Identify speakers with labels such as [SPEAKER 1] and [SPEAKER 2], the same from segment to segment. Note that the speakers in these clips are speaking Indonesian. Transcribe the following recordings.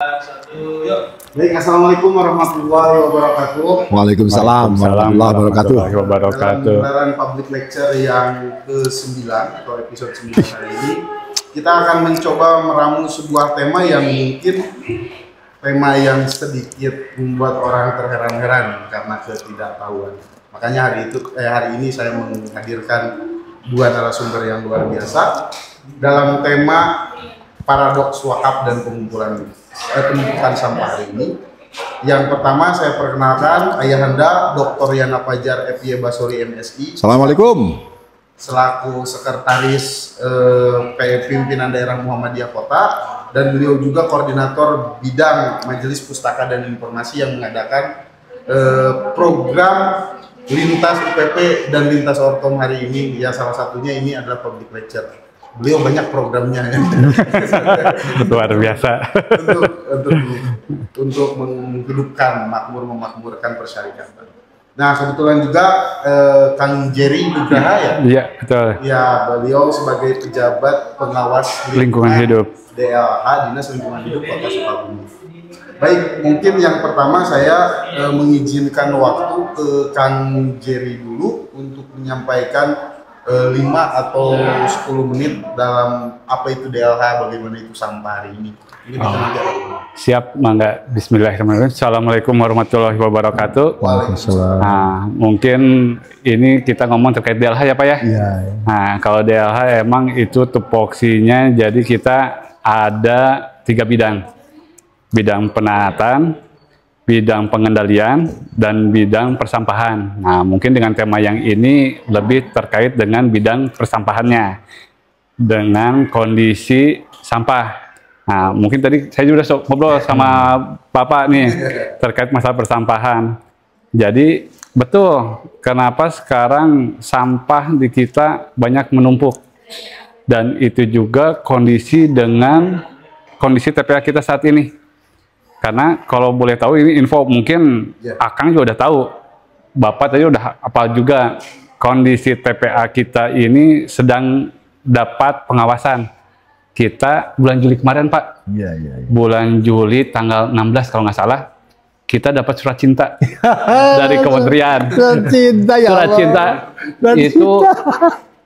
[SPEAKER 1] Baik, assalamualaikum warahmatullahi wabarakatuh.
[SPEAKER 2] Waalaikumsalam warahmatullahi wabarakatuh.
[SPEAKER 1] Dalam gelaran public lecture yang ke-9 atau episode 9 hari ini, kita akan mencoba meramu sebuah tema yang mungkin tema yang sedikit membuat orang terheran-heran karena ketidaktahuan. Makanya hari ini saya menghadirkan dua narasumber yang luar biasa dalam tema paradoks wakaf dan penumpukan sampah hari ini. Yang pertama saya perkenalkan Ayahanda Dr. Yana Fajar FY Basori MSI.
[SPEAKER 2] Assalamualaikum.
[SPEAKER 1] Selaku sekretaris pimpinan daerah Muhammadiyah Kota, dan beliau juga koordinator bidang Majelis Pustaka dan Informasi yang mengadakan program lintas UPP dan lintas Ortom hari ini. Ya, salah satunya ini adalah public lecture. Beliau banyak programnya ya.
[SPEAKER 2] Luar biasa.
[SPEAKER 1] untuk menghidupkan memakmurkan persyarikatan. Nah, kebetulan juga Kang Jerry Nugraha ya.
[SPEAKER 2] Iya, betul.
[SPEAKER 1] Ya, beliau sebagai pejabat pengawas
[SPEAKER 2] lingkungan hidup
[SPEAKER 1] DLH, Dinas Lingkungan Hidup Kota Sukabumi. Baik, mungkin yang pertama saya mengizinkan waktu ke Kang Jerry dulu untuk menyampaikan 5 atau 10 menit dalam apa itu DLH, bagaimana itu sampah hari ini.
[SPEAKER 2] Siap, mangga. Bismillahirrahmanirrahim. Assalamualaikum warahmatullahi wabarakatuh.
[SPEAKER 1] Waalaikumsalam.
[SPEAKER 2] Nah, mungkin ini kita ngomong terkait DLH ya Pak ya?
[SPEAKER 1] Iya.
[SPEAKER 2] Nah, kalau DLH emang itu tupoksinya, jadi kita ada 3 bidang. Bidang penaatan, bidang pengendalian, dan bidang persampahan. Nah, mungkin dengan tema yang ini lebih terkait dengan bidang persampahannya, dengan kondisi sampah. Nah, mungkin tadi saya juga ngobrol sama Bapak nih terkait masalah persampahan. Jadi betul, kenapa sekarang sampah di kita banyak menumpuk, dan itu juga kondisi dengan kondisi TPA kita saat ini. Karena kalau boleh tahu ini info, mungkin Akang juga udah tahu, Bapak tadi udah hafal juga, kondisi TPA kita ini sedang dapat pengawasan. Kita bulan Juli kemarin Pak, bulan Juli tanggal 16 kalau nggak salah, kita dapat surat cinta dari kementerian.
[SPEAKER 3] Surat cinta ya
[SPEAKER 2] Surat cinta itu,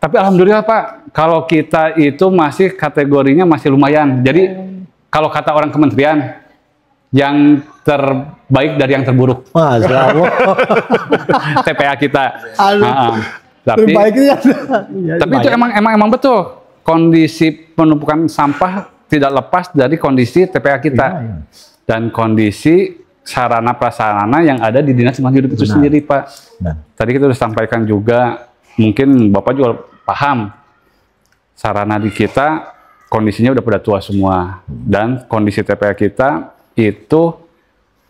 [SPEAKER 2] tapi alhamdulillah Pak, kalau kita itu masih kategorinya masih lumayan. Jadi kalau kata orang kementerian, yang terbaik dari yang terburuk.
[SPEAKER 3] Masya Allah.
[SPEAKER 2] TPA kita.
[SPEAKER 3] Tapi
[SPEAKER 2] itu emang betul. Kondisi penumpukan sampah tidak lepas dari kondisi TPA kita. Dan kondisi sarana prasarana yang ada di Dinas Lingkungan Hidup itu sendiri, Pak. Tadi kita sudah sampaikan juga, mungkin Bapak juga paham, sarana di kita kondisinya udah pada tua semua. Dan kondisi TPA kita itu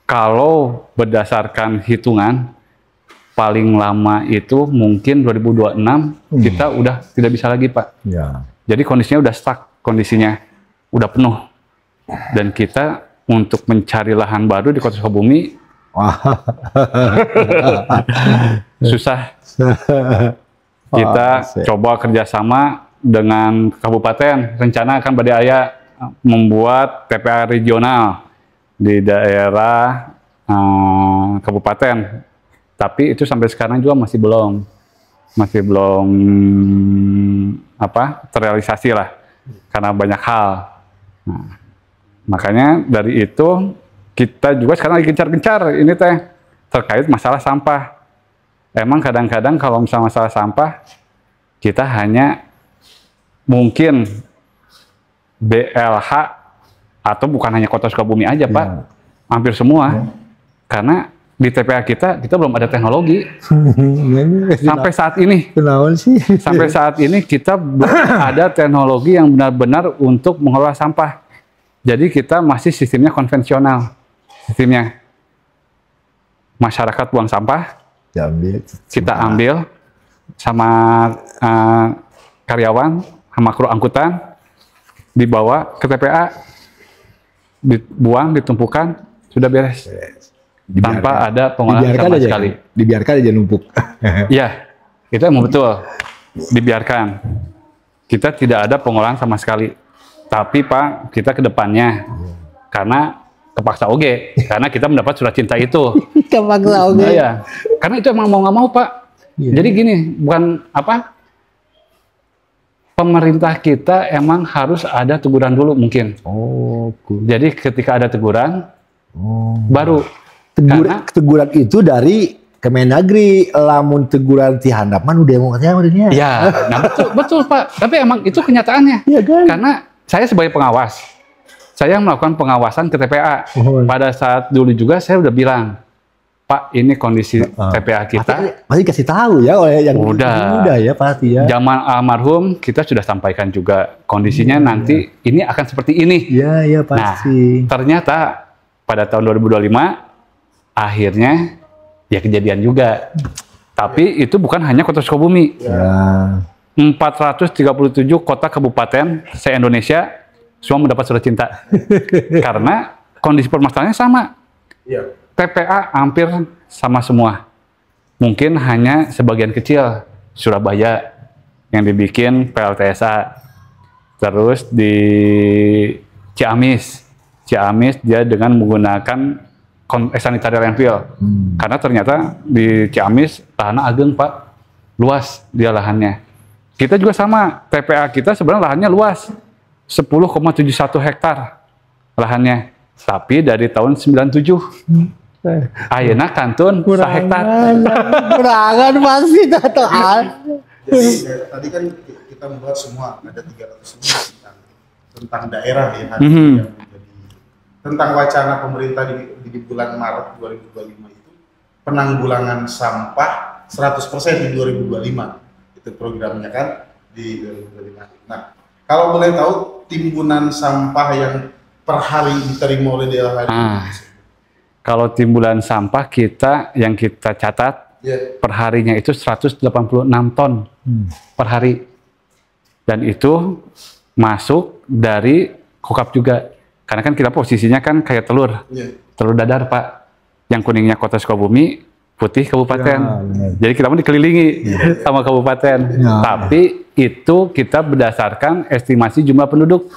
[SPEAKER 2] kalau berdasarkan hitungan paling lama itu mungkin 2026 kita udah tidak bisa lagi Pak. Jadi kondisinya udah stuck, kondisinya udah penuh, dan kita untuk mencari lahan baru di Kota Sukabumi susah. Kita coba kerjasama dengan kabupaten, rencana akan Badaya membuat TPA regional di daerah kabupaten, tapi itu sampai sekarang juga masih belum terrealisasi lah, karena banyak hal. Nah, makanya dari itu kita juga sekarang lagi gencar-gencar ini terkait masalah sampah. Emang kadang-kadang kalau misalnya masalah sampah, kita hanya mungkin DLH atau bukan hanya Kota Sukabumi aja Pak, hampir semua. Karena di TPA kita belum ada teknologi. Sampai saat ini kita belum ada teknologi yang benar-benar untuk mengelola sampah. Jadi kita masih sistemnya konvensional. Sistemnya masyarakat buang sampah, kita ambil sama karyawan, sama kru angkutan, dibawa ke TPA, dibuang, ditumpukan, sudah beres. Tanpa ada pengolahan sama sekali.
[SPEAKER 3] Dibiarkan aja numpuk.
[SPEAKER 2] Iya, itu emang betul. Dibiarkan. Kita tidak ada pengolahan sama sekali. Tapi Pak, kita ke depannya, karena kepaksa oge karena kita mendapat surat cinta itu.
[SPEAKER 3] Kepaksa oke.
[SPEAKER 2] Iya, karena itu emang mau nggak mau Pak.
[SPEAKER 3] Iya.
[SPEAKER 2] Jadi gini, bukan apa? Pemerintah kita emang harus ada teguran dulu mungkin.
[SPEAKER 3] Oh, cool.
[SPEAKER 2] Jadi ketika ada teguran, baru
[SPEAKER 3] Teguran itu dari Kemendagri, lamun teguran ti handap man udah mau katanya udahnya.
[SPEAKER 2] ya, nah betul Pak. Tapi emang itu kenyataannya.
[SPEAKER 3] Iya kan?
[SPEAKER 2] Karena saya sebagai pengawas, saya melakukan pengawasan ke TPA.
[SPEAKER 3] Oh.
[SPEAKER 2] Pada saat dulu juga saya udah bilang, Pak, ini kondisi TPA kita.
[SPEAKER 3] Pasti kasih tahu ya oleh yang
[SPEAKER 2] Udah.
[SPEAKER 3] udah ya pasti ya.
[SPEAKER 2] Zaman almarhum kita sudah sampaikan juga kondisinya nanti ini akan seperti ini.
[SPEAKER 3] Iya, iya pasti.
[SPEAKER 2] Nah, ternyata pada tahun 2025 akhirnya ya kejadian juga. Tapi itu bukan hanya Kota Sukabumi.
[SPEAKER 3] Ya.
[SPEAKER 2] 437 kota kabupaten se-Indonesia semua mendapat surat cinta. Karena kondisi permasalahannya sama.
[SPEAKER 1] Iya.
[SPEAKER 2] TPA hampir sama semua. Mungkin hanya sebagian kecil Surabaya yang dibikin PLTSA. Terus di Ciamis dia dengan menggunakan sanitary landfill. Karena ternyata di Ciamis lahannya ageng Pak, luas dia lahannya. Kita juga sama, TPA kita sebenarnya lahannya luas, 10,71 hektar lahannya. Tapi dari tahun 97, ayeuna kantun sahektar.
[SPEAKER 3] Kurangan pasti atau
[SPEAKER 1] Jadi tadi kan kita membahas semua ada 300 tentang daerah ya hari ini yang menjadi tentang wacana pemerintah di bulan Maret 2025 itu penanggulangan sampah 100% di 2025 itu programnya kan di 2025. Nah, kalau boleh tahu timbunan sampah yang per hari diterima oleh daerah
[SPEAKER 2] Kalau timbulan sampah yang kita catat per harinya itu 186 ton per hari. Dan itu masuk dari kokap juga. Karena kan kita posisinya kan kayak telur. Telur dadar Pak. Yang kuningnya Kota Sukabumi, putih kabupaten. Jadi kita mau dikelilingi sama kabupaten. Tapi itu kita berdasarkan estimasi jumlah penduduk.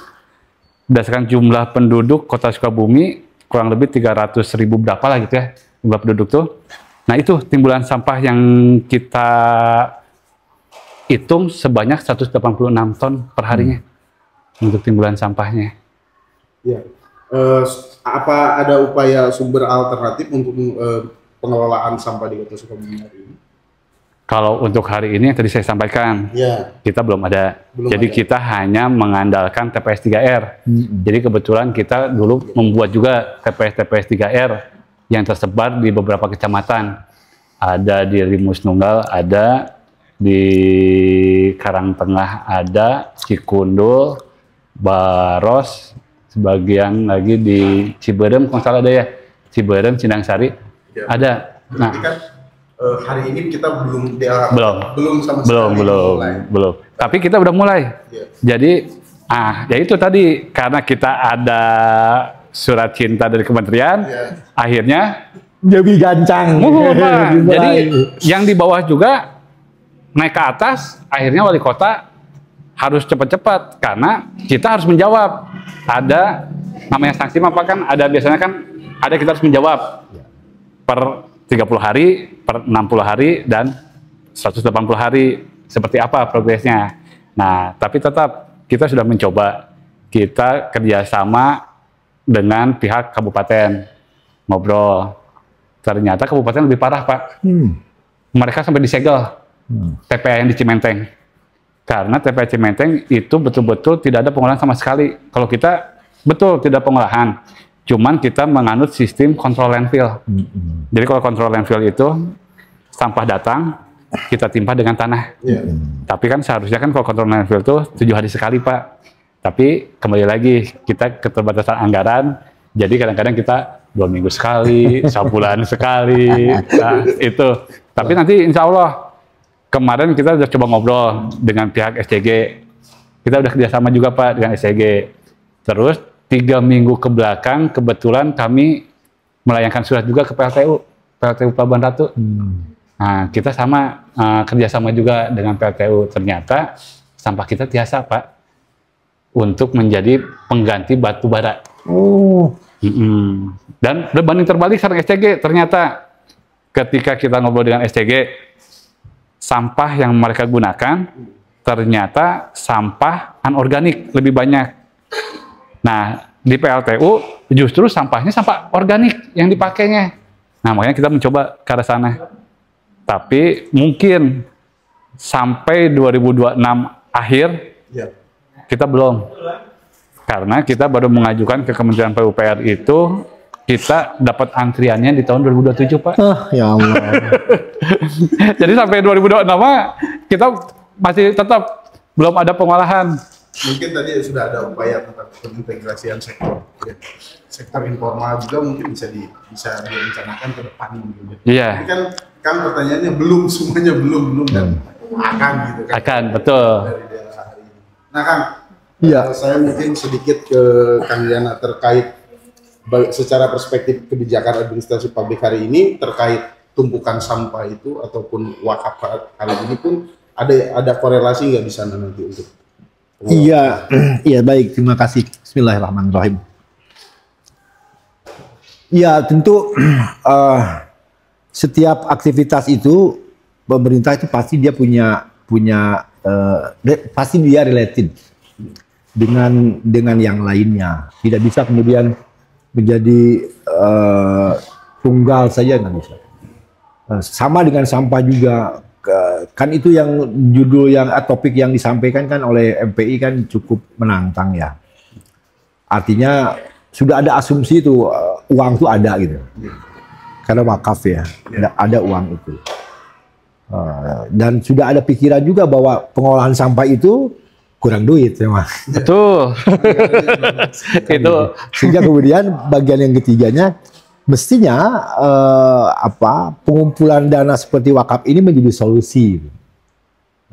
[SPEAKER 2] Berdasarkan jumlah penduduk Kota Sukabumi, kurang lebih 300.000 berapa lah gitu ya jumlah penduduk tuh. Nah itu timbulan sampah yang kita hitung sebanyak 186 ton per harinya untuk timbulan sampahnya.
[SPEAKER 1] Ya. Apa ada upaya sumber alternatif untuk pengelolaan sampah di Kota Sukabumi hari ini?
[SPEAKER 2] Kalau untuk hari ini yang tadi saya sampaikan, kita belum ada. Jadi kita hanya mengandalkan TPS 3R. Jadi kebetulan kita dulu membuat juga TPS 3R yang tersebar di beberapa kecamatan. Ada di Limus Nunggal, ada di Karangtengah, ada Cikundul, Baros, sebagian lagi di Ciberem, kalau salah ada ya, Ciberem, Cindang Sari, ada. Nah,
[SPEAKER 1] hari ini kita belum sama sekali
[SPEAKER 2] belum. Tapi kita udah mulai. Jadi, ya itu tadi karena kita ada surat cinta dari kementerian, akhirnya
[SPEAKER 3] jadi gancang.
[SPEAKER 2] Jadi yang di bawah juga naik ke atas, akhirnya wali kota harus cepat-cepat karena kita harus menjawab. Ada namanya sanksi apa kan? Ada biasanya kan ada kita harus menjawab per 30 hari, per 60 hari, dan 180 hari. Seperti apa progresnya. Nah, tapi tetap kita sudah mencoba. Kita kerjasama dengan pihak kabupaten. Ngobrol. Ternyata kabupaten lebih parah, Pak. Mereka sampai disegel TPA yang di Cimenteng. Karena TPA Cimenteng itu betul-betul tidak ada pengolahan sama sekali. Kalau kita betul tidak pengolahan. Cuman kita menganut sistem kontrol landfill. Jadi kalau kontrol landfill itu sampah datang, kita timpa dengan tanah. Tapi kan seharusnya kan kalau kontrol landfill itu 7 hari sekali, Pak. Tapi kembali lagi kita keterbatasan anggaran. Jadi kadang-kadang kita 2 minggu sekali, sebulan sekali. Nah, itu. Tapi nanti insya Allah kemarin kita udah coba ngobrol dengan pihak SCG. Kita udah kerjasama juga Pak dengan SCG. Terus 3 minggu ke belakang kebetulan kami melayangkan surat juga ke PLTU Pelabuhan Ratu. Nah, kita sama kerjasama juga dengan PLTU. Ternyata sampah kita biasa Pak untuk menjadi pengganti batu bara. Dan berbanding terbalik sekarang SCG, ternyata ketika kita ngobrol dengan SCG, sampah yang mereka gunakan ternyata sampah anorganik lebih banyak. Nah, di PLTU justru sampahnya sampah organik yang dipakainya. Nah, makanya kita mencoba ke arah sana. Tapi mungkin sampai 2026 akhir kita belum. Karena kita baru mengajukan ke Kementerian PUPR itu, kita dapat antriannya di tahun 2027, Pak.
[SPEAKER 3] Ya Allah.
[SPEAKER 2] Jadi sampai 2026 kita masih tetap belum ada pengolahan.
[SPEAKER 1] Mungkin tadi sudah ada upaya tentang pengintegrasian sektor informal juga mungkin bisa direncanakan ke depan mungkin.
[SPEAKER 2] Iya.
[SPEAKER 1] Tapi kan pertanyaannya belum, semuanya belum dan akan gitu kan.
[SPEAKER 2] Akan, betul.
[SPEAKER 1] Dari daerah hari ini. Nah, Kang,
[SPEAKER 3] Iya.
[SPEAKER 1] saya mungkin sedikit ke Kang Yana terkait secara perspektif kebijakan administrasi publik hari ini terkait tumpukan sampah itu ataupun wakaf hari ini pun ada korelasi nggak di sana nanti untuk
[SPEAKER 3] Iya, iya baik, terima kasih. Bismillahirrahmanirrahim. Ya tentu setiap aktivitas itu pemerintah itu pasti dia punya pasti dia related dengan yang lainnya. Tidak bisa kemudian menjadi tunggal saja, nggak bisa. Sama dengan sampah juga. Kan itu yang judul yang topik yang disampaikan kan oleh MPI kan cukup menantang ya. Artinya sudah ada asumsi itu uang itu ada gitu. Karena wakaf ya, ada uang itu. Dan sudah ada pikiran juga bahwa pengolahan sampah itu kurang duit memang.
[SPEAKER 2] Betul. Itu.
[SPEAKER 3] Sehingga kemudian bagian yang ketiganya mestinya pengumpulan dana seperti wakaf ini menjadi solusi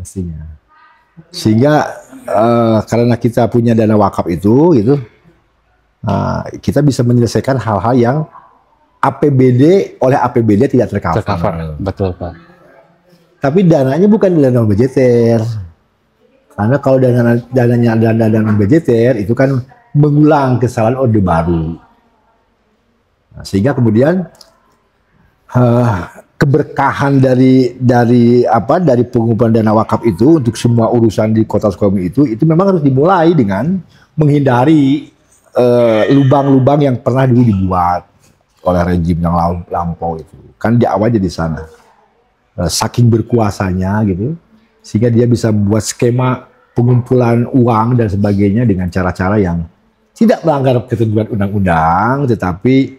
[SPEAKER 3] mestinya. Sehingga karena kita punya dana wakaf itu gitu, kita bisa menyelesaikan hal-hal yang oleh APBD tidak tercover.
[SPEAKER 2] Betul, Pak.
[SPEAKER 3] Tapi dananya bukan dana non budgeter. Karena kalau dananya dana non budgeter itu kan mengulang kesalahan Orde Baru. Nah, sehingga kemudian keberkahan dari pengumpulan dana wakaf itu untuk semua urusan di Kota Sukabumi itu memang harus dimulai dengan menghindari lubang-lubang yang pernah dulu dibuat oleh rejim yang lampau itu. Kan di awal jadi sana. Saking berkuasanya gitu, sehingga dia bisa membuat skema pengumpulan uang dan sebagainya dengan cara-cara yang tidak melanggar ketentuan undang-undang, tetapi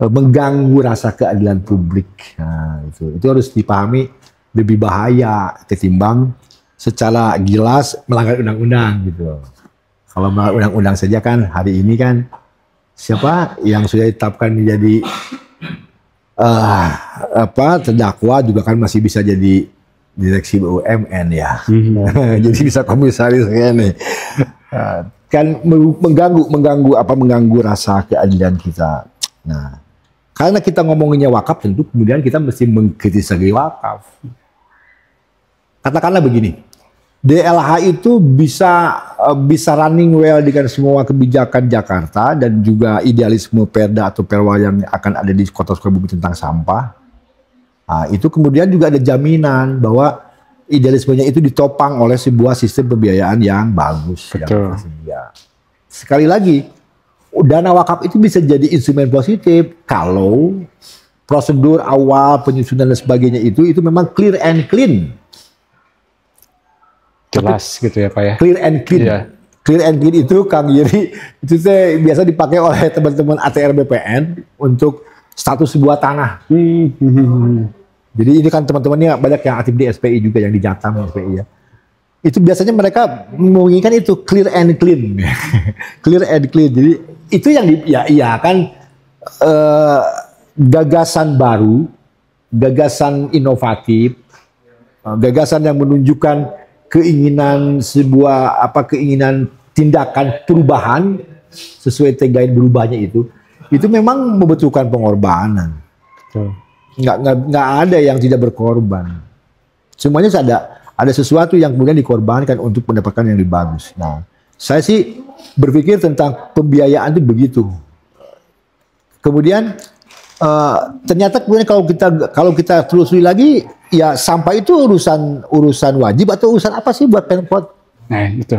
[SPEAKER 3] mengganggu rasa keadilan publik. Nah, itu harus dipahami lebih bahaya ketimbang secara jelas melanggar undang-undang gitu. Kalau melanggar undang-undang saja kan hari ini kan siapa yang sudah ditetapkan menjadi terdakwa juga kan masih bisa jadi direksi BUMN ya. Jadi bisa komisaris nih. Kan mengganggu rasa keadilan kita. Nah, karena kita ngomonginnya wakaf, tentu kemudian kita mesti mengkritisasi wakaf. Katakanlah begini, DLH itu bisa running well dengan semua kebijakan Jakarta dan juga idealisme Perda atau Perwa yang akan ada di Kota Sukabumi tentang sampah. Nah, itu kemudian juga ada jaminan bahwa idealismenya itu ditopang oleh sebuah sistem pembiayaan yang bagus.
[SPEAKER 2] Betul.
[SPEAKER 3] Sekali lagi, dana wakaf itu bisa jadi instrumen positif kalau prosedur awal penyusunan dan sebagainya itu memang clear and clean.
[SPEAKER 2] Jelas gitu ya Pak ya.
[SPEAKER 3] Clear and clean.
[SPEAKER 2] Iya.
[SPEAKER 3] Clear and clean itu Kang Yeri itu biasa dipakai oleh teman-teman ATR BPN untuk status sebuah tanah. Jadi ini kan teman-temannya banyak yang aktif di SPI juga yang di Jatam SPI ya. Itu biasanya mereka menginginkan itu clear and clean. Clear and clean. Jadi itu yang gagasan baru, gagasan inovatif, gagasan yang menunjukkan keinginan keinginan tindakan perubahan sesuai tagline berubahnya itu memang membutuhkan pengorbanan. Nggak ada yang tidak berkorban. Semuanya ada sesuatu yang kemudian dikorbankan untuk mendapatkan yang lebih bagus. Nah, saya sih berpikir tentang pembiayaan itu begitu. Kemudian ternyata kemudian kalau kita telusuri lagi, ya sampah itu urusan wajib atau urusan apa sih buat Pemkot?
[SPEAKER 2] Nah, itu.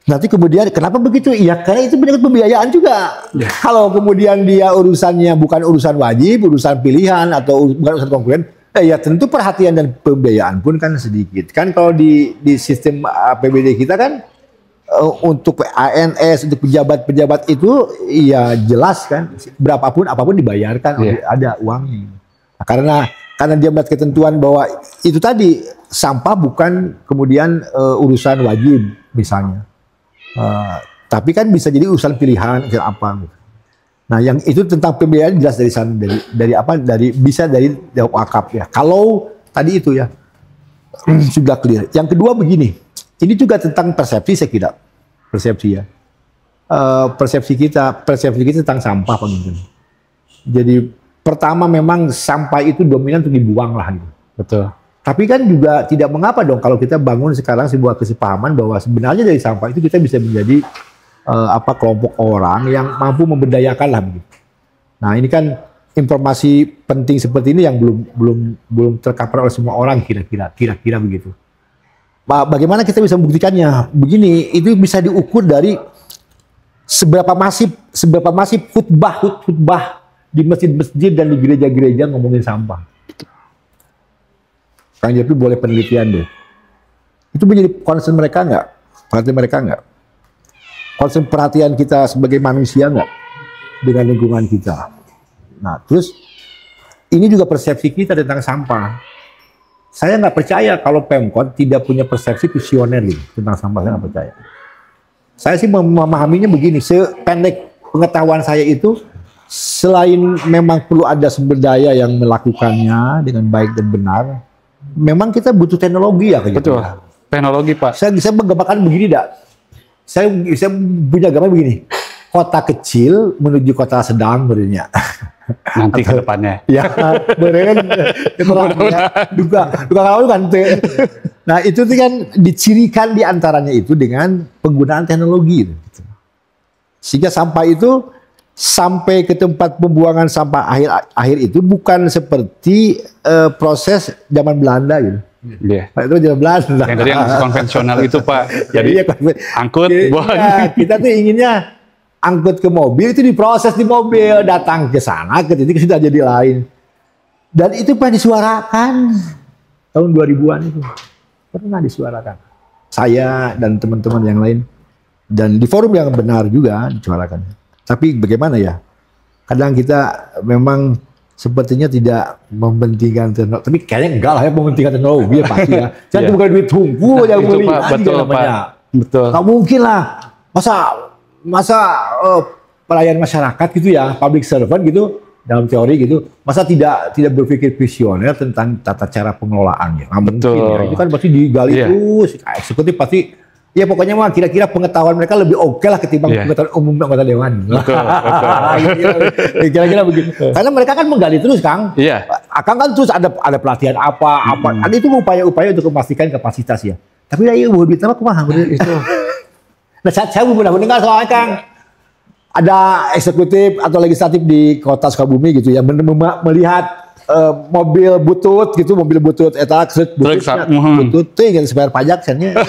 [SPEAKER 3] Nanti kemudian kenapa begitu? Ya karena itu menyangkut pembiayaan juga.
[SPEAKER 2] Ya.
[SPEAKER 3] Kalau kemudian dia urusannya bukan urusan wajib, urusan pilihan atau bukan urusan konkuren, ya tentu perhatian dan pembiayaan pun kan sedikit. Kan kalau di sistem APBD kita kan untuk ANS, untuk pejabat-pejabat itu ya jelas kan, apapun dibayarkan, ada uangnya. Nah, karena dia melihat ketentuan bahwa itu tadi sampah bukan kemudian urusan wajib misalnya. Tapi kan bisa jadi urusan pilihan apa. Nah, yang itu tentang pembiayaan jelas dari sana, bisa dari wakaf ya. Kalau tadi itu ya sudah clear. Yang kedua begini, ini juga tentang persepsi saya kira, persepsi ya. Persepsi kita tentang sampah Pak Guntur. Jadi pertama memang sampah itu dominan untuk dibuang lah gitu.
[SPEAKER 2] Betul.
[SPEAKER 3] Tapi kan juga tidak mengapa dong kalau kita bangun sekarang sebuah kesepahaman bahwa sebenarnya dari sampah itu kita bisa menjadi kelompok orang yang mampu memberdayakan lah begitu. Nah, ini kan informasi penting seperti ini yang belum tercover oleh semua orang kira-kira begitu. Bagaimana kita bisa membuktikannya? Begini, itu bisa diukur dari seberapa masif khutbah di masjid-masjid dan di gereja-gereja ngomongin sampah. Kang Jepi boleh penelitian deh. Itu menjadi concern mereka nggak? Perhatian mereka nggak? Concern perhatian kita sebagai manusia nggak? Dengan lingkungan kita. Nah, terus ini juga persepsi kita tentang sampah. Saya nggak percaya kalau Pemkot tidak punya persepsi visioner gitu, tentang sampah. Saya nggak percaya. Saya sih memahaminya begini, sependek pengetahuan saya itu, selain memang perlu ada sumber daya yang melakukannya dengan baik dan benar, memang kita butuh teknologi ya.
[SPEAKER 2] Betul. Ya. Teknologi Pak.
[SPEAKER 3] Saya bisa menggambarkan begini dak. Saya punya gambar begini. Kota kecil menuju kota sedang berikutnya.
[SPEAKER 2] Nanti ke depannya.
[SPEAKER 3] Ya, beren. Duga kalau kan. Nah, itu tuh kan dicirikan di antaranya itu dengan penggunaan teknologi. Sehingga sampah itu sampai ke tempat pembuangan sampah akhir itu bukan seperti proses zaman Belanda gitu.
[SPEAKER 2] Iya.
[SPEAKER 3] Itu zaman Belanda.
[SPEAKER 2] Yang tadi yang konvensional itu Pak. Jadi angkut, buang.
[SPEAKER 3] Ya, kita tuh inginnya angkut ke mobil, itu diproses di mobil, datang ke sana, ke titik sudah jadi lain. Dan itu pernah disuarakan tahun 2000-an itu. Pernah disuarakan. Saya dan teman-teman yang lain. Dan di forum yang benar juga disuarakan. Tapi bagaimana ya? Kadang kita memang sepertinya tidak mementingkan teknologi. Tapi kayaknya enggak lah ya mementingkan teknologi ya pasti ya. Jangan bukan duit tunggu yang beli.
[SPEAKER 2] Betul Pak. Betul.
[SPEAKER 3] Nggak mungkin lah. Masa pelayan masyarakat gitu ya, public servant gitu, dalam teori gitu, masa tidak berpikir visioner tentang tata cara pengelolaannya? Nggak mungkin ya. Itu kan pasti digali terus. Eksekutif pasti, ya pokoknya mah kira-kira pengetahuan mereka lebih oke lah ketimbang pengetahuan umum anggota dewan.
[SPEAKER 2] Betul.
[SPEAKER 3] Kira-kira begitu. Karena mereka kan menggali terus, Kang.
[SPEAKER 2] Iya.
[SPEAKER 3] Akan kan terus ada pelatihan apa. Ada itu upaya-upaya untuk memastikan kapasitas ya. Tapi ya iya, duit apa kumaha itu. Nah, saya pernah mendengar soalnya Kang, ada eksekutif atau legislatif di kota Sukabumi gitu ya, melihat mobil butut gitu, mobil butut butut tuh yang bayar pajak misalnya.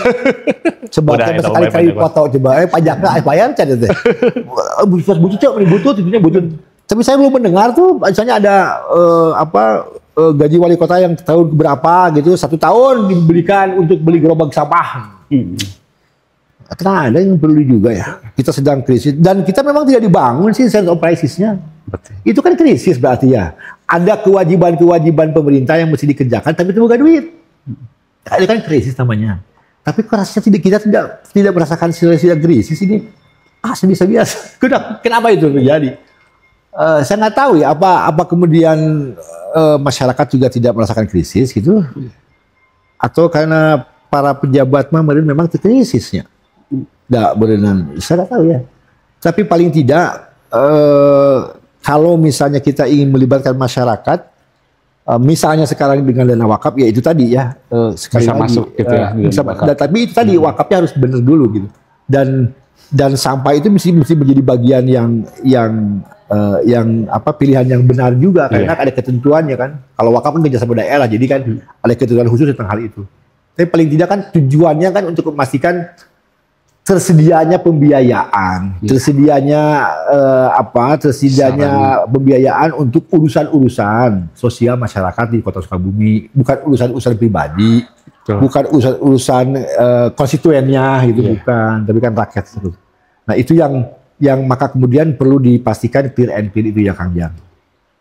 [SPEAKER 3] Sebagai sekali-kali foto coba pajaknya bayar kan itu. Butut itunya butut. Tapi saya belum mendengar tuh misalnya ada gaji wali kota yang tahun berapa gitu, 1 tahun diberikan untuk beli gerobak sampah. Karena ada yang perlu juga ya. Kita sedang krisis dan kita memang tidak dibangun sih sense of crisis-nya. Itu kan krisis berarti ya. Ada kewajiban-kewajiban pemerintah yang mesti dikerjakan tapi itu bukan duit. Itu kan krisis namanya. Tapi rasanya kita tidak merasakan sedang krisis ini. Biasa. Kenapa itu terjadi? Saya nggak tahu ya apa kemudian masyarakat juga tidak merasakan krisis gitu. Atau karena para pejabat memang terkrisisnya. Nggak berenang, saya nggak tahu ya. Tapi paling tidak kalau misalnya kita ingin melibatkan masyarakat, misalnya sekarang dengan dana wakaf, ya itu tadi ya sekali
[SPEAKER 2] bisa
[SPEAKER 3] lagi
[SPEAKER 2] masuk gitu ya.
[SPEAKER 3] tapi itu tadi wakafnya harus benar dulu gitu. Dan Dan sampah itu mesti menjadi bagian yang apa pilihan yang benar juga karena ada ketentuannya kan. Kalau wakaf kan kerjasama daerah, jadi kan ada ketentuan khusus tentang hal itu. Tapi paling tidak kan tujuannya kan untuk memastikan tersedianya pembiayaan, tersedianya pembiayaan untuk urusan-urusan sosial masyarakat di Kota Sukabumi, bukan urusan-urusan pribadi, bukan urusan konstituennya gitu, bukan, tapi kan rakyat itu. Nah itu yang maka kemudian perlu dipastikan clear and clean itu ya Kang Jang.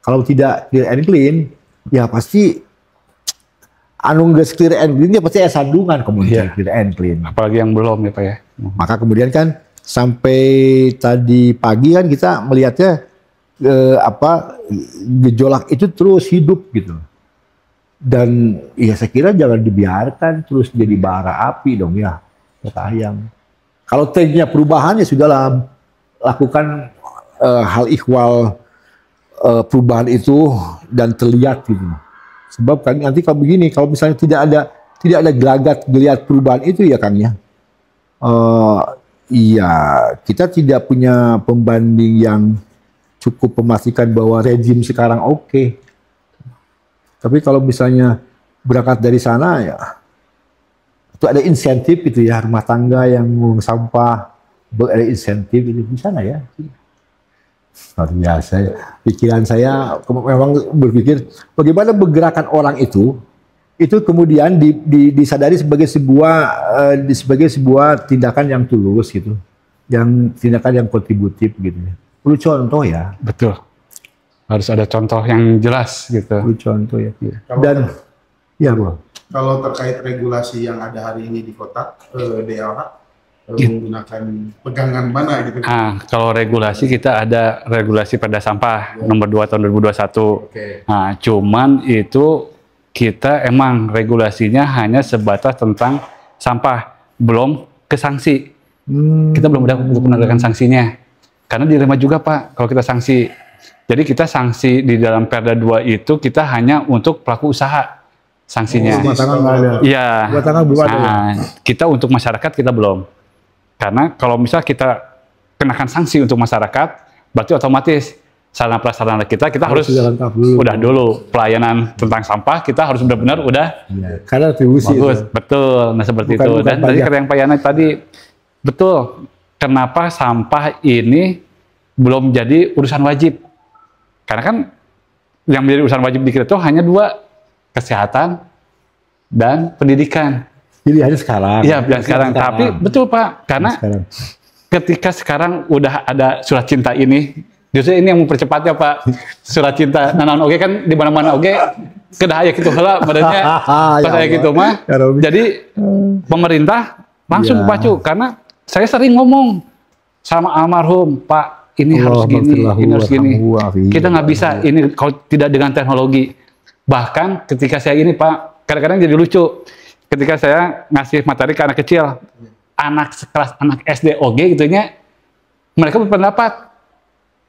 [SPEAKER 3] Kalau tidak clear and clean, ya pasti nggak clear and clean, ya pasti ada sandungan kemudian clear and clean.
[SPEAKER 2] Apalagi yang belum ya Pak ya.
[SPEAKER 3] Maka kemudian kan sampai tadi pagi kan kita melihatnya gejolak itu terus hidup gitu. Dan ya saya kira jangan dibiarkan terus jadi bara api dong ya. Sayang. Kalau trendnya perubahan ya sudahlah, lakukan hal ikhwal perubahan itu dan terlihat gitu. Sebab kan nanti kalau begini, kalau misalnya tidak ada gelagat perubahan itu ya Kang ya. Iya, kita tidak punya pembanding yang cukup memastikan bahwa rejim sekarang oke. Tapi kalau misalnya berangkat dari sana ya, itu ada insentif itu ya, rumah tangga yang membuang sampah, ada insentif itu di sana ya. Luar biasa ya. Pikiran saya memang berpikir bagaimana pergerakan orang itu kemudian disadari sebagai sebuah tindakan yang tulus gitu, yang tindakan yang kontributif gitu. Perlu contoh ya.
[SPEAKER 2] Betul. Harus ada contoh yang jelas gitu.
[SPEAKER 3] Perlu contoh ya. Dan ya Bro.
[SPEAKER 1] Kalau terkait regulasi yang ada hari ini di kota DLH menggunakan pegangan mana gitu?
[SPEAKER 2] Kalau regulasi kita ada regulasi perda sampah nomor 2 tahun 2021. Nah, cuman itu kita emang regulasinya hanya sebatas tentang sampah, belum ke sanksi. Kita belum ada penegakan sanksinya. Karena dilema juga Pak, kalau kita sanksi. Jadi kita sanksi di dalam Perda 2 itu kita hanya untuk pelaku usaha sanksinya. Iya. Kita untuk masyarakat kita belum. Karena kalau misal kita kenakan sanksi untuk masyarakat, berarti otomatis sarana prasarana kita harus udah dulu pelayanan tentang sampah kita harus benar-benar udah
[SPEAKER 3] karena atribusi
[SPEAKER 2] bagus, betul. Nah seperti itu. Dan tadi kata yang Pak Yana tadi betul. Kenapa sampah ini belum jadi urusan wajib? Karena kan yang menjadi urusan wajib di kita itu hanya 2, kesehatan dan pendidikan.
[SPEAKER 3] Jadi hanya sekarang.
[SPEAKER 2] Iya, sekarang. Tapi betul Pak, karena ketika sekarang udah ada surat cinta ini, justru ini yang mempercepatnya Pak. Surat cinta nanan oge kan di mana-mana oge kedah aya kitu heula badannya pas aya kitu mah. Jadi pemerintah langsung pacu karena saya sering ngomong sama almarhum, Pak, ini harus gini, ini harus gini. Kita nggak bisa ini kalau tidak dengan teknologi. Bahkan ketika saya ini Pak, kadang-kadang jadi lucu. Ketika saya ngasih materi ke anak kecil, anak sekelas anak SD OG gitunya, mereka berpendapat.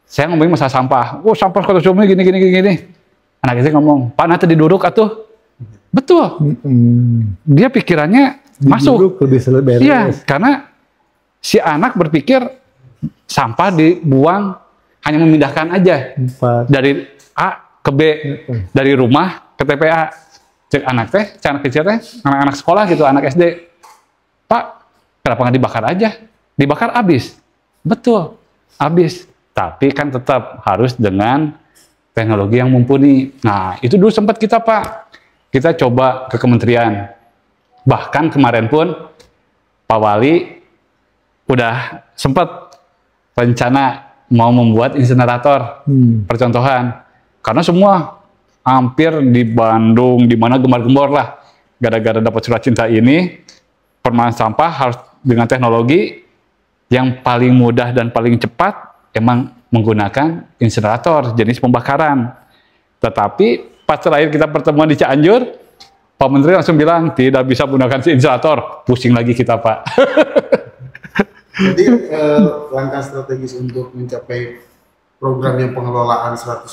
[SPEAKER 2] Saya ngomongin masalah sampah. Oh sampah kota Sukabumi gini. Anak kecil ngomong, Pak nanti diduduk atuh. Betul. Dia pikirannya masuk. Iya, karena si anak berpikir sampah dibuang hanya memindahkan aja dari A ke B, dari rumah ke TPA. Cek anak teh, anak kecil teh, anak-anak sekolah gitu, anak SD. Pak, kenapa nggak dibakar aja? Dibakar habis. Betul, habis. Tapi kan tetap harus dengan teknologi yang mumpuni. Nah, itu dulu sempat kita Pak. Kita coba ke kementerian. Bahkan kemarin pun Pak Wali udah sempat rencana mau membuat insinerator percontohan. Karena semua hampir di Bandung, di mana gembar-gembor lah. Gara-gara dapat surat cinta ini, permasalahan sampah harus dengan teknologi yang paling mudah dan paling cepat, emang menggunakan insinerator, jenis pembakaran. Tetapi pas terakhir kita pertemuan di Cianjur, Pak Menteri langsung bilang, tidak bisa menggunakan insinerator. Pusing lagi kita Pak.
[SPEAKER 1] Jadi langkah strategis untuk mencapai program yang pengelolaan 100%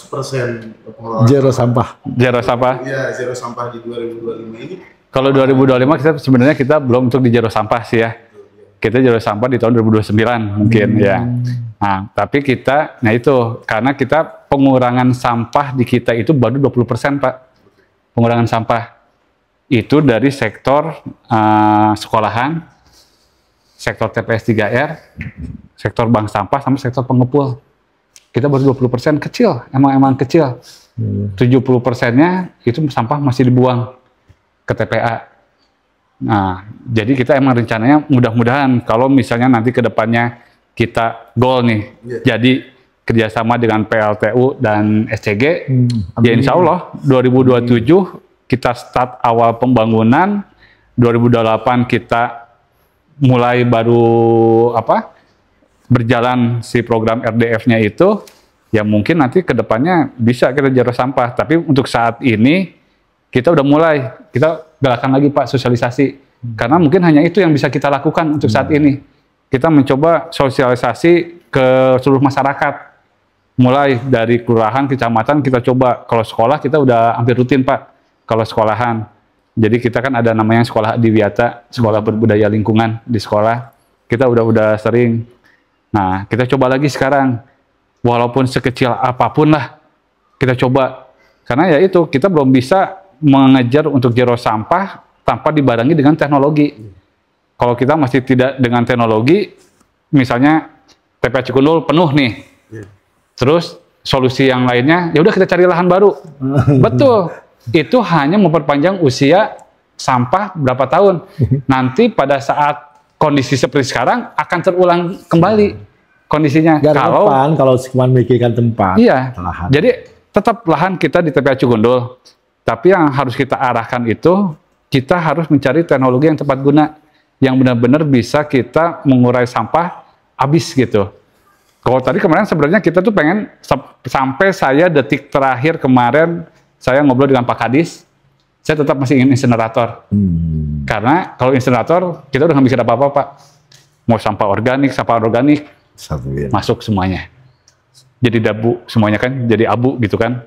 [SPEAKER 1] pengelolaan
[SPEAKER 3] zero sampah.
[SPEAKER 2] Zero sampah.
[SPEAKER 1] Iya, zero sampah di 2025 ini.
[SPEAKER 2] Kalau 2025 kita sebenarnya kita belum untuk di zero sampah sih ya. Kita zero sampah di tahun 2029 mungkin ya. Nah, tapi kita, nah itu karena kita pengurangan sampah di kita itu baru 20% Pak. Pengurangan sampah itu dari sektor sekolahan, sektor TPS 3R, sektor bank sampah, sama sektor pengepul. Kita baru 20%, kecil, emang kecil. 70%-nya itu sampah masih dibuang ke TPA. Nah, jadi kita emang rencananya mudah-mudahan kalau misalnya nanti ke depannya kita goal nih, jadi kerjasama dengan PLTU dan SCG, ya insya Allah 2027 kita start awal pembangunan, 2028 kita mulai baru berjalan si program RDF-nya itu, ya mungkin nanti ke depannya bisa kita zero sampah. Tapi untuk saat ini kita udah mulai, kita galakan lagi Pak sosialisasi, karena mungkin hanya itu yang bisa kita lakukan untuk saat ini. Kita mencoba sosialisasi ke seluruh masyarakat, mulai dari kelurahan, kecamatan kita coba. Kalau sekolah kita udah hampir rutin Pak, kalau sekolahan. Jadi kita kan ada namanya sekolah Adiwiyata, sekolah berbudaya lingkungan di sekolah, kita udah sering. Nah, kita coba lagi sekarang, walaupun sekecil apapun lah, kita coba. Karena ya itu, kita belum bisa mengejar untuk zero sampah tanpa dibarengi dengan teknologi. Kalau kita masih tidak dengan teknologi, misalnya TPA Cikundul penuh nih, terus solusi yang lainnya, ya udah kita cari lahan baru. Betul, itu hanya memperpanjang usia sampah berapa tahun. Nanti pada saat kondisi seperti sekarang akan terulang kembali kondisinya.
[SPEAKER 3] Kalau cuma memikirkan tempat.
[SPEAKER 2] Iya.
[SPEAKER 3] Lahan.
[SPEAKER 2] Jadi tetap lahan kita di TPA Cikundul. Tapi yang harus kita arahkan itu, kita harus mencari teknologi yang tepat guna, yang benar-benar bisa kita mengurai sampah habis gitu. Kalau tadi kemarin sebenarnya kita tuh pengen, sampai saya detik terakhir kemarin, saya ngobrol dengan Pak Kadis, saya tetap masih ingin insinerator. Karena kalau insinerator, kita udah nggak bisa apa-apa Pak. Mau sampah organik, masuk semuanya. Jadi debu semuanya kan, jadi abu gitu kan.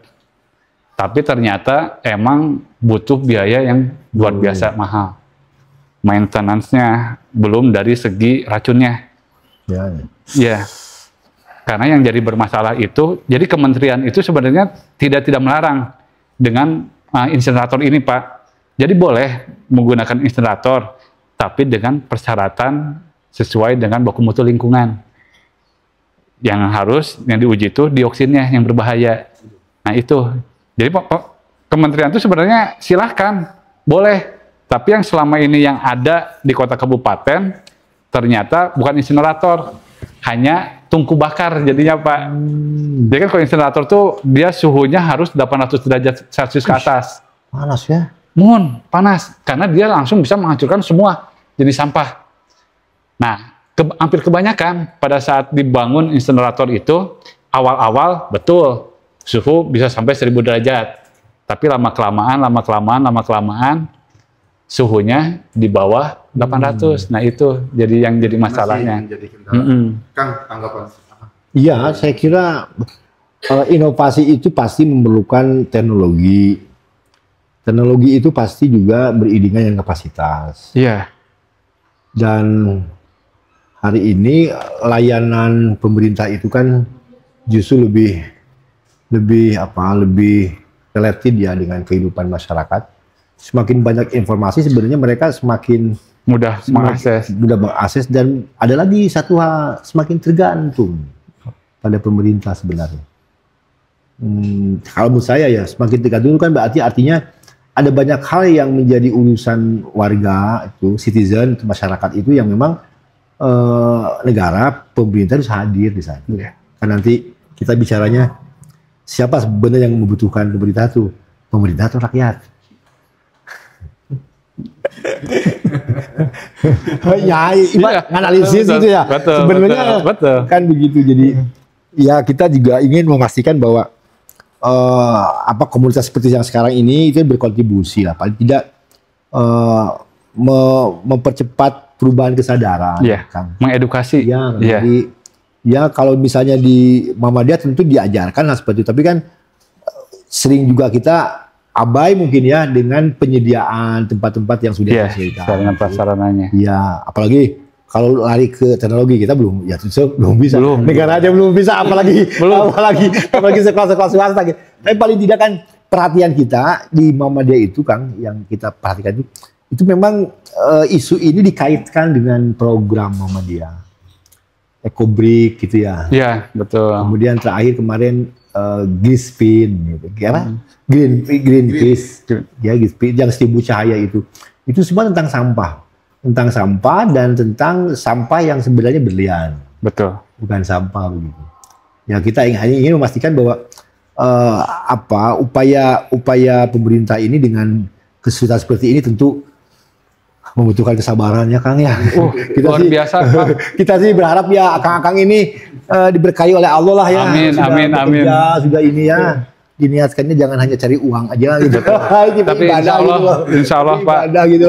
[SPEAKER 2] Tapi ternyata emang butuh biaya yang luar biasa mahal. Maintenance-nya belum dari segi racunnya. Ya. Karena yang jadi bermasalah itu, jadi kementerian itu sebenarnya tidak melarang dengan insinerator ini Pak. Jadi boleh menggunakan insinerator, tapi dengan persyaratan sesuai dengan baku mutu lingkungan. Yang diuji itu dioksinnya yang berbahaya. Nah itu. Jadi kementerian itu sebenarnya silahkan, boleh. Tapi yang selama ini yang ada di kota kabupaten, ternyata bukan insinerator, hanya tungku bakar jadinya Pak. Jadi kan kalau insinerator tuh dia suhunya harus 800 derajat Celcius ke atas.
[SPEAKER 3] Panas ya?
[SPEAKER 2] Panas. Karena dia langsung bisa menghancurkan semua jenis sampah. Nah, hampir kebanyakan pada saat dibangun insinerator itu, awal-awal betul, suhu bisa sampai 1000 derajat. Tapi lama-kelamaan, suhunya di bawah 800. Nah itu yang jadi masalahnya.
[SPEAKER 1] Kang, tanggapan?
[SPEAKER 3] Iya, saya kira inovasi itu pasti memerlukan teknologi. Teknologi itu pasti juga beriringan dengan kapasitas.
[SPEAKER 2] Iya.
[SPEAKER 3] Dan hari ini layanan pemerintah itu kan justru lebih related ya dengan kehidupan masyarakat. Semakin banyak informasi sebenarnya mereka semakin
[SPEAKER 2] mudah
[SPEAKER 3] mengakses, dan ada lagi satu hal, semakin tergantung pada pemerintah sebenarnya. Kalau menurut saya ya semakin tergantung kan berarti artinya ada banyak hal yang menjadi urusan warga itu, citizen, masyarakat itu yang memang negara, pemerintah harus hadir di sana. Kan nanti kita bicaranya siapa sebenarnya yang membutuhkan pemerintah itu? Pemerintah atau rakyat? Ya, analisis itu ya. Sebenarnya kan begitu. Jadi ya kita juga ingin memastikan bahwa komunitas seperti yang sekarang ini itu berkontribusi lah, paling tidak mempercepat perubahan kesadaran,
[SPEAKER 2] mengedukasi.
[SPEAKER 3] Jadi ya kalau misalnya di Muhammadiyah tentu diajarkan lah seperti itu, tapi kan sering juga kita abai mungkin ya dengan penyediaan tempat-tempat yang sudah disediakan.
[SPEAKER 2] Dengan prasarananya.
[SPEAKER 3] Ya, apalagi Kalau lari ke teknologi kita belum, ya justru belum bisa.
[SPEAKER 2] Belum.
[SPEAKER 3] Negara aja belum bisa, apalagi sekolah-sekolah swasta. Gitu. Tapi paling tidak kan perhatian kita di Muhammadiyah itu, Kang, yang kita perhatikan itu memang isu ini dikaitkan dengan program Muhammadiyah, Ekobrik gitu ya.
[SPEAKER 2] Iya, betul.
[SPEAKER 3] Kemudian terakhir kemarin Gispin, gitu. Greenpeace, ya Gispin, yang 1000 cahaya itu semua tentang sampah dan tentang sampah yang sebenarnya berlian,
[SPEAKER 2] Betul.
[SPEAKER 3] bukan sampah begitu. Ya kita ingin memastikan bahwa upaya pemerintah ini dengan kesulitan seperti ini tentu membutuhkan kesabarannya, Kang ya.
[SPEAKER 2] Luar biasa, Pak.
[SPEAKER 3] Kita sih berharap ya Kang ini diberkahi oleh Allah lah ya.
[SPEAKER 2] Amin.
[SPEAKER 3] Sudah ini ya. Diniatkannya jangan hanya cari uang aja gitu.
[SPEAKER 2] Tapi insya Allah Pak.
[SPEAKER 3] Gitu.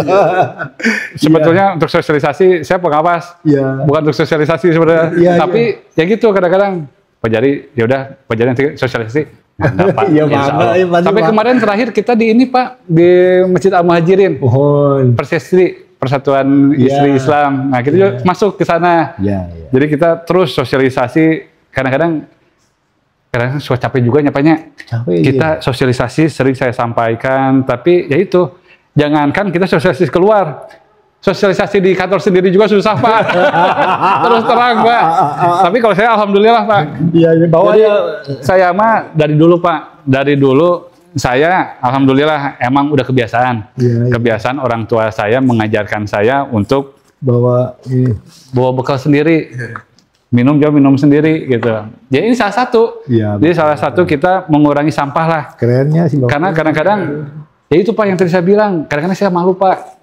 [SPEAKER 2] Sebetulnya untuk sosialisasi saya pengawas, bukan untuk sosialisasi sebenarnya. Tapi ya gitu kadang-kadang Pak Jari, ya udah Pak Jari nanti sosialisasi. Mantap Pak. Insya Allah. Tapi kemarin terakhir kita di ini Pak, di Masjid Al Muhajirin, Persistri, Persatuan Istri Islam. Nah kita juga masuk ke sana. Jadi kita terus sosialisasi. Kadang-kadang suka capek juga nyapanya. Kita sosialisasi sering saya sampaikan, tapi ya itu, jangankan kita sosialisasi keluar, sosialisasi di kantor sendiri juga susah Pak. Terus terang Pak. Tapi kalau saya alhamdulillah Pak, bahwa saya mah dari dulu Pak, saya alhamdulillah emang udah kebiasaan, kebiasaan orang tua saya mengajarkan saya untuk bawa bekal sendiri. Minum sendiri gitu. Jadi ini salah satu. Jadi salah satu kita mengurangi sampah lah.
[SPEAKER 3] Kerennya sih Bapak.
[SPEAKER 2] Karena kadang-kadang ya itu Pak yang tadi saya bilang. Kadang-kadang saya malu Pak.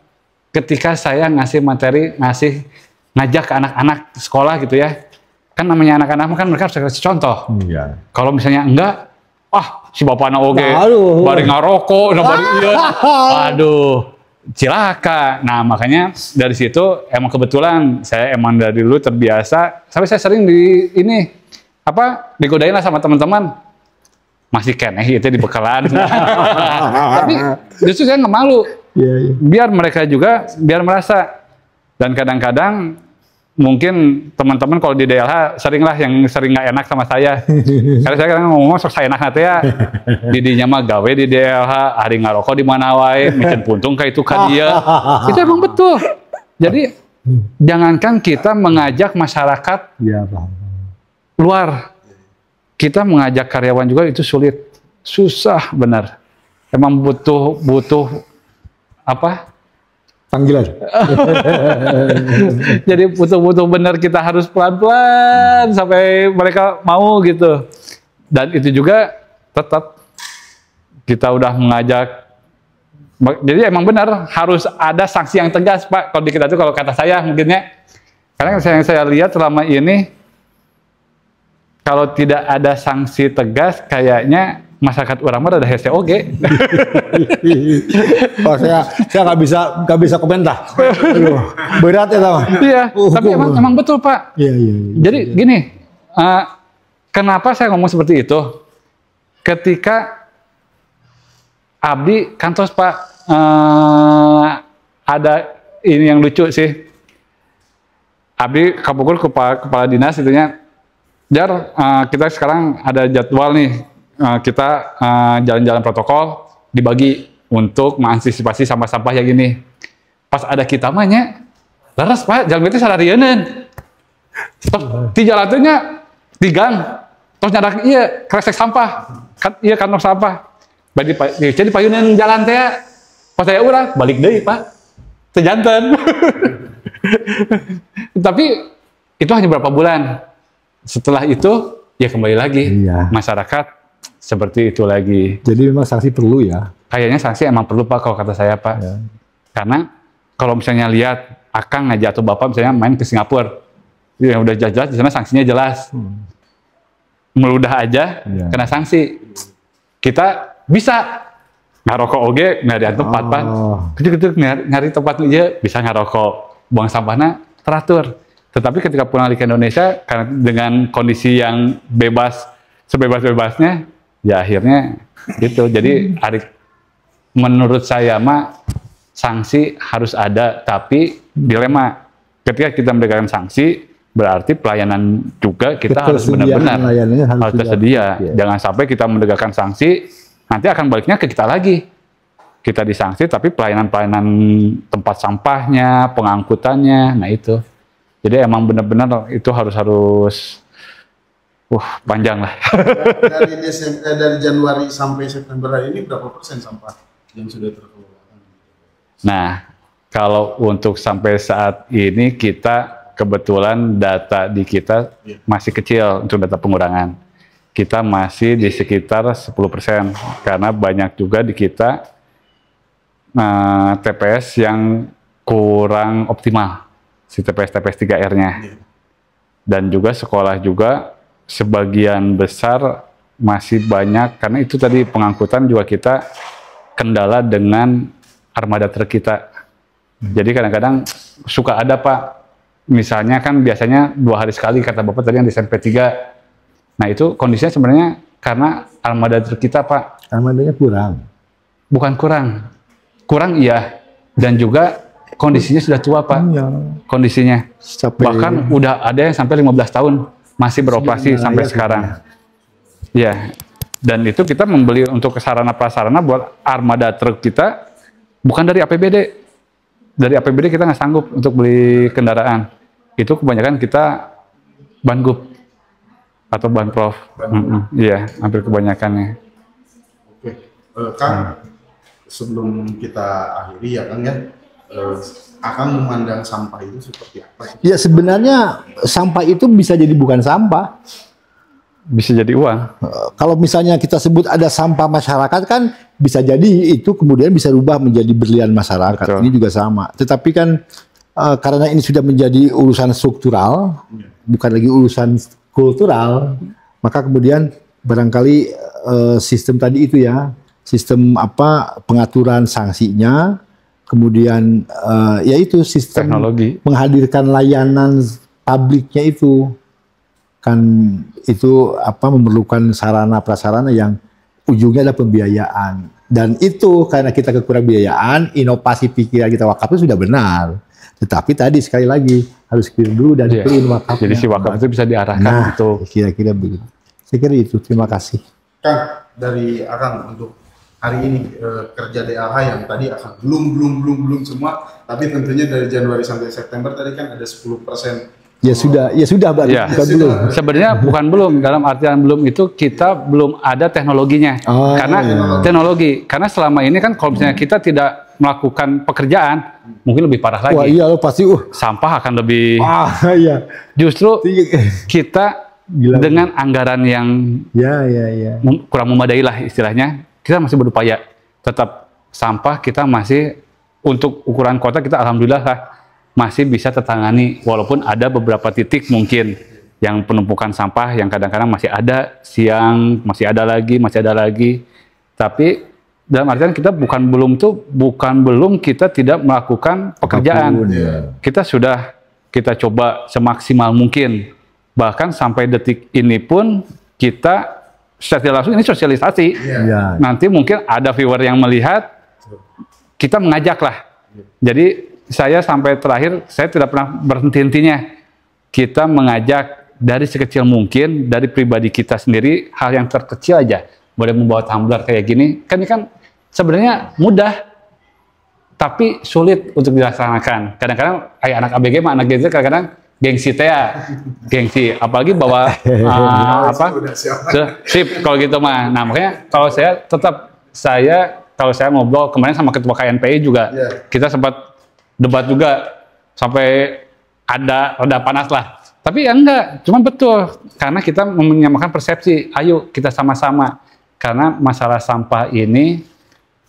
[SPEAKER 2] Ketika saya ngasih materi, ngajak ke anak-anak sekolah gitu ya. Kan namanya anak-anak kan mereka harus kasih contoh. Kalau misalnya enggak, si bapak anak oge, bari ngarokok, bari iya. Aduh. Cilaka. Nah makanya dari situ emang kebetulan saya emang dari dulu terbiasa, sampai saya sering digodain lah sama teman-teman, masih keneh itu di bekalan. Tapi justru saya nggak malu, biar mereka juga biar merasa. Dan kadang-kadang mungkin teman-teman kalau di DLH seringlah yang sering nggak enak sama saya. Karena saya kadang ngomong sok saya enak nanti ya. Didinya mah gawe di DLH, hari ngarokok di mana wae, micen puntung kayak itu kan dia. Itu emang betul. Jadi jangankan kita mengajak masyarakat luar, kita mengajak karyawan juga itu sulit, susah benar. Emang butuh
[SPEAKER 3] panggilan.
[SPEAKER 2] Jadi butuh benar, kita harus pelan-pelan sampai mereka mau gitu. Dan itu juga tetap kita udah mengajak. Jadi emang benar harus ada sanksi yang tegas Pak. Kalau di kita tuh, kalau kata saya mungkinnya, karena yang saya lihat selama ini kalau tidak ada sanksi tegas kayaknya masyarakat orang mah ada hese oge.
[SPEAKER 3] Saya nggak bisa komentar. Berat ya Pak.
[SPEAKER 2] Iya, tapi emang betul Pak. Jadi gini, kenapa saya ngomong seperti itu? Ketika Abdi kantos Pak, ada ini yang lucu sih. Abdi kapukul kepala dinas itunya, Jar, kita sekarang ada jadwal nih. Kita jalan-jalan protokol dibagi untuk mengantisipasi sampah-sampah yang gini. Pas ada kita mahnya, laras Pak, jalan itu sararieuneun. Di jalannya di gang, terus nyadak iya kresek sampah, iya kantong sampah. Jadi payunan jalan teh, pas saya urang balik deui Pak, teu janten. Tapi itu hanya beberapa bulan. Setelah itu ya kembali lagi masyarakat seperti itu lagi.
[SPEAKER 3] Jadi memang sanksi perlu ya?
[SPEAKER 2] Kayaknya sanksi emang perlu Pak kalau kata saya Pak. Karena kalau misalnya lihat Akang aja atau Bapak misalnya main ke Singapura, yang udah jelas di sana sanksinya jelas. Meludah aja kena sanksi. Kita bisa ngarokok oge nggak ada tempat Pak. Ketik nyari tempat aja bisa ngarokok, buang sampahnya teratur. Tetapi ketika pulang ke Indonesia karena dengan kondisi yang bebas, sebebas-bebasnya, ya akhirnya gitu. Jadi menurut saya mah sanksi harus ada, tapi dilema ketika kita memberikan sanksi, berarti pelayanan juga kita harus
[SPEAKER 3] Ketersediaan
[SPEAKER 2] benar-benar
[SPEAKER 3] layanannya
[SPEAKER 2] harus tersedia.
[SPEAKER 3] Ya.
[SPEAKER 2] Jangan sampai kita menegakkan sanksi, nanti akan baliknya ke kita lagi. Kita disanksi, tapi pelayanan-pelayanan tempat sampahnya, pengangkutannya, nah itu. Jadi emang benar-benar itu harus panjang lah.
[SPEAKER 1] Dari Januari sampai September ini berapa persen sampah yang sudah terkelola?
[SPEAKER 2] Nah, kalau untuk sampai saat ini kita kebetulan data di kita masih kecil untuk data pengurangan. Kita masih di sekitar 10% karena banyak juga di kita TPS yang kurang optimal, si TPS 3R-nya. Dan juga sekolah juga sebagian besar masih banyak, karena itu tadi pengangkutan juga kita kendala dengan armada truk kita. Jadi kadang-kadang suka ada Pak, misalnya kan biasanya 2 hari sekali kata Bapak tadi yang di SMP 3. Nah itu kondisinya sebenarnya karena armada truk kita Pak.
[SPEAKER 3] Armadanya kurang.
[SPEAKER 2] Bukan kurang iya, dan juga kondisinya sudah tua Pak.
[SPEAKER 3] Iya.
[SPEAKER 2] Kondisinya.
[SPEAKER 3] Sampai
[SPEAKER 2] Bahkan udah ada yang sampai 15 tahun masih beroperasi sampai sekarang. Ya, dan itu kita membeli untuk sarana prasarana buat armada truk kita bukan dari APBD. Dari APBD kita nggak sanggup untuk beli kendaraan. Itu kebanyakan kita Banggup atau Banprov. Iya, hampir kebanyakannya.
[SPEAKER 1] Oke, Kang, sebelum kita akhiri ya Kang ya, akan memandang sampah itu seperti apa?
[SPEAKER 3] Ya sebenarnya sampah itu bisa jadi bukan sampah.
[SPEAKER 2] Bisa jadi uang.
[SPEAKER 3] Kalau misalnya kita sebut ada sampah masyarakat kan bisa jadi itu kemudian bisa rubah menjadi berlian masyarakat.
[SPEAKER 2] Betul.
[SPEAKER 3] Ini juga sama. Tetapi kan karena ini sudah menjadi urusan struktural, bukan lagi urusan kultural, maka kemudian barangkali sistem tadi itu ya, sistem pengaturan sanksinya, kemudian yaitu sistem
[SPEAKER 2] Teknologi.
[SPEAKER 3] menghadirkan layanan publiknya itu. Kan itu memerlukan sarana prasarana yang ujungnya adalah pembiayaan, dan itu karena kita kekurangan biayaan, inovasi pikiran kita wakaf itu sudah benar, tetapi tadi sekali lagi harus clear dulu dan clean wakafnya.
[SPEAKER 2] Jadi si wakaf itu bisa diarahkan
[SPEAKER 3] Nah,
[SPEAKER 2] untuk
[SPEAKER 3] kira-kira begitu. Saya kira itu. Terima kasih.
[SPEAKER 1] Kang, dari Akang untuk hari ini kerja DAH yang tadi akan belum semua, tapi tentunya dari Januari sampai September tadi kan ada 10%.
[SPEAKER 3] Ya sudah Mbak.
[SPEAKER 2] Ya,
[SPEAKER 3] Bukan belum.
[SPEAKER 2] sebenarnya bukan belum, dalam artian belum itu kita belum ada teknologinya. Karena teknologi, karena selama ini kan kalau misalnya kita tidak melakukan pekerjaan, mungkin lebih parah lagi.
[SPEAKER 3] Wah iya lo pasti.
[SPEAKER 2] Sampah akan lebih.
[SPEAKER 3] Iya.
[SPEAKER 2] Justru kita dengan anggaran yang kurang memadai lah istilahnya, kita masih berupaya. Tetap sampah kita masih untuk ukuran kota kita alhamdulillah lah masih bisa tertangani, walaupun ada beberapa titik mungkin yang penumpukan sampah yang kadang-kadang masih ada, siang masih ada lagi, tapi dalam artian kita bukan belum kita tidak melakukan pekerjaan. Kita sudah kita coba semaksimal mungkin, bahkan sampai detik ini pun kita secara langsung ini sosialisasi. Nanti mungkin ada viewer yang melihat, kita mengajak lah. Jadi saya sampai terakhir, saya tidak pernah berhenti-hentinya. Kita mengajak dari sekecil mungkin, dari pribadi kita sendiri, hal yang terkecil aja. Boleh membawa tumbler kayak gini, kan ini kan sebenarnya mudah, tapi sulit untuk dilaksanakan. Kadang-kadang kayak anak ABG mah, anak Gen Z kadang-kadang gengsi gengsi, apalagi bawa sip kalau gitu mah. Nah makanya kalau saya ngobrol kemarin sama ketua KNPI juga, kita sempat debat juga sampai ada roda panas lah. Tapi ya enggak, cuma betul karena kita menyamakan persepsi. Ayo kita sama-sama, karena masalah sampah ini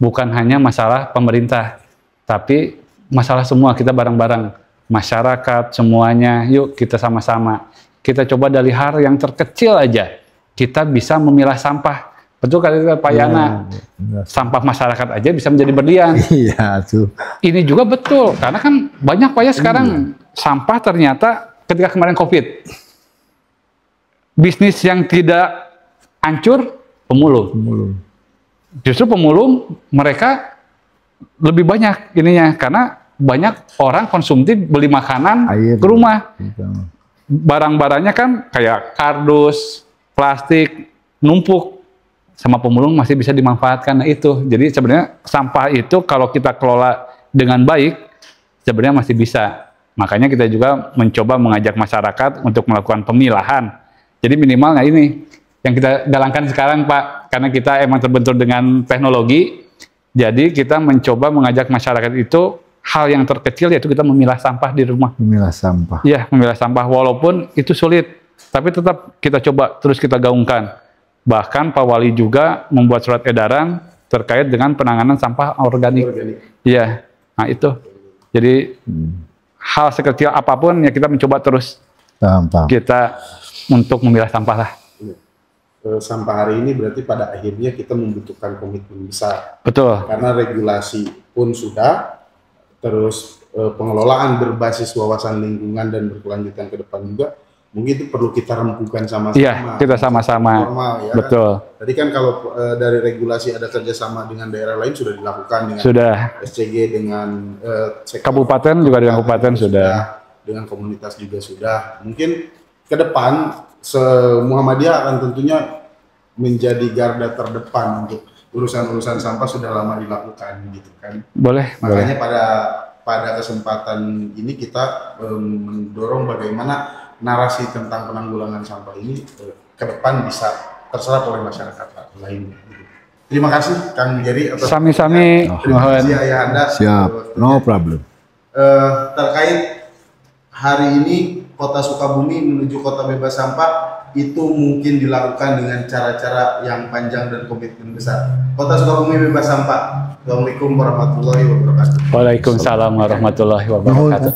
[SPEAKER 2] bukan hanya masalah pemerintah, tapi masalah semua kita bareng-bareng, masyarakat semuanya. Yuk kita sama-sama. Kita coba dari hal yang terkecil aja kita bisa memilah sampah. Betul kata Pak Yana, sampah masyarakat aja bisa menjadi berlian.
[SPEAKER 3] Iya tuh.
[SPEAKER 2] Ini juga betul, karena kan banyak Pak ya sekarang sampah ternyata ketika kemarin COVID, bisnis yang tidak hancur pemulung. Justru pemulung mereka lebih banyak ininya, karena banyak orang konsumtif beli makanan
[SPEAKER 3] Air.
[SPEAKER 2] ke rumah.
[SPEAKER 3] Gitu.
[SPEAKER 2] Barang-barangnya kan kayak kardus, plastik, numpuk, sama pemulung masih bisa dimanfaatkan. Nah itu, jadi sebenarnya sampah itu kalau kita kelola dengan baik, sebenarnya masih bisa. Makanya kita juga mencoba mengajak masyarakat untuk melakukan pemilahan. Jadi minimalnya ini yang kita galangkan sekarang Pak, karena kita emang terbentur dengan teknologi, jadi kita mencoba mengajak masyarakat itu hal yang terkecil yaitu kita memilah sampah di rumah.
[SPEAKER 3] Memilah sampah.
[SPEAKER 2] Iya, memilah sampah walaupun itu sulit, tapi tetap kita coba terus kita gaungkan. Bahkan Pak Wali juga membuat surat edaran terkait dengan penanganan sampah organik. Iya, nah itu. Jadi hal sekecil apapun ya kita mencoba terus
[SPEAKER 3] Sampah.
[SPEAKER 2] kita untuk memilah sampah lah.
[SPEAKER 1] Sampah hari ini berarti pada akhirnya kita membutuhkan komitmen besar.
[SPEAKER 2] Betul.
[SPEAKER 1] Karena regulasi pun sudah, terus pengelolaan berbasis wawasan lingkungan dan berkelanjutan ke depan juga, mungkin itu perlu kita rempukan sama-sama.
[SPEAKER 2] Iya, kita sama-sama.
[SPEAKER 1] Normal, ya
[SPEAKER 2] Betul.
[SPEAKER 1] Kan? Tadi kan kalau dari regulasi ada kerjasama dengan daerah lain sudah dilakukan dengan
[SPEAKER 2] Sudah.
[SPEAKER 1] SCG, dengan sektor
[SPEAKER 2] Kabupaten juga dengan kabupaten sudah.
[SPEAKER 1] dengan komunitas juga sudah. Mungkin ke depan Muhammadiyah akan tentunya menjadi garda terdepan untuk urusan-urusan sampah sudah lama dilakukan gitu kan.
[SPEAKER 2] Boleh.
[SPEAKER 1] Makanya pada kesempatan ini kita mendorong bagaimana narasi tentang penanggulangan sampah ini ke depan bisa terserap oleh masyarakat lainnya. Terima kasih Kang Jerry atas
[SPEAKER 2] Sami-sami.
[SPEAKER 1] terima kasih Ayahanda.
[SPEAKER 3] Siap, no problem.
[SPEAKER 1] Terkait hari ini Kota Sukabumi menuju kota bebas sampah itu mungkin dilakukan dengan cara-cara yang panjang dan komitmen besar. Kota Sukabumi bebas sampah. Assalamualaikum warahmatullahi wabarakatuh.
[SPEAKER 2] Waalaikumsalam warahmatullahi wabarakatuh.